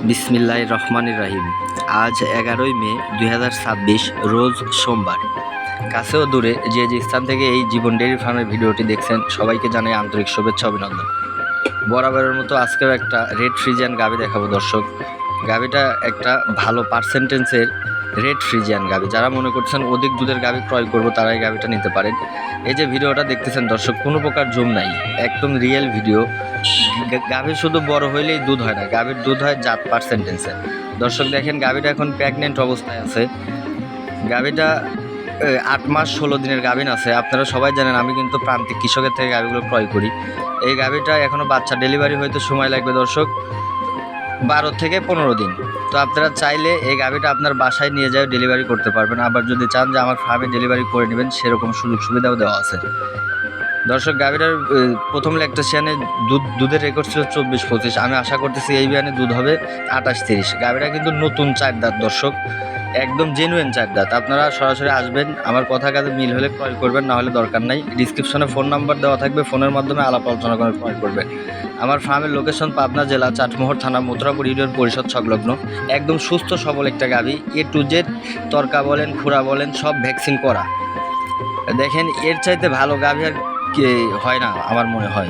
বিসমিল্লাহির রহমানির রহিম। আজ 11ই মে 2026 রোজ সোমবার। কাছে ও দূরে যে স্থান থেকে এই জীবন ডেইরি ফার্মের ভিডিওটি দেখছেন সবাইকে জানাই আন্তরিক শুভেচ্ছা অভিনন্দন। বরাবরের মতো আজকেও একটা রেড ফ্রিজিয়ান গাভি দেখাবো দর্শক। গাভিটা একটা ভালো পার্সেন্টেন্সের রেড ফ্রিজিয়ান গাভি। যারা মনে করছেন অধিক দুধের গাভি ক্রয় করবো তারা এই গাভিটা নিতে পারেন। এই যে ভিডিওটা দেখতেছেন দর্শক, কোনো প্রকার জুম নাই, একদম রিয়েল ভিডিও। গাভীর শুধু বড় হইলেই দুধ হয় না, গাভীর দুধ হয় জাত পার্সেন্টেন্সে। দর্শক দেখেন গাভীটা এখন প্রেগনেন্ট অবস্থায় আছে। গাভীটা 8 মাস 16 দিনের গাভীন আছে। আপনারা সবাই জানেন আমি কিন্তু প্রান্তিক কৃষকের থেকে গাভীগুলো ক্রয় করি। এই গাভীটা এখনও বাচ্চা ডেলিভারি হইতে সময় লাগবে দর্শক 12 থেকে 15 দিন। তো আপনারা চাইলে এই গাভীটা আপনার বাসায় নিয়ে যাও ডেলিভারি করতে পারবেন। আবার যদি চান যে আমার ফার্মে ডেলিভারি করে নেবেন সেরকম সুযোগ সুবিধাও দেওয়া আছে। দর্শক গাভীটার প্রথম ল্যাকটেশনে দুধের রেকর্ড ছিল 24-25। আমি আশা করতেছি এই বিয়ানে দুধ হবে 28-30। গাভীটা কিন্তু নতুন 4 দাঁত দর্শক, একদম জেনুইন 4 দাঁত। আপনারা সরাসরি আসবেন, আমার কথা কাজে মিল হলে ক্রয় করবেন, না হলে দরকার নাই। ডিসক্রিপশনে ফোন নাম্বার দেওয়া থাকবে, ফোনের মাধ্যমে আলাপ আলোচনা করে ক্রয় করবেন। আমার ফার্মের লোকেশন পাবনা জেলা চাটমোহর থানা মথুরাপুর ইউনিয়ন পরিষদ সংলগ্ন। একদম সুস্থ সবল একটা গাভী, A to Z তরকা বলেন খুরা বলেন সব ভ্যাকসিন করা। দেখেন এর চাইতে ভালো গাভী আর হয় না আমার মনে হয়।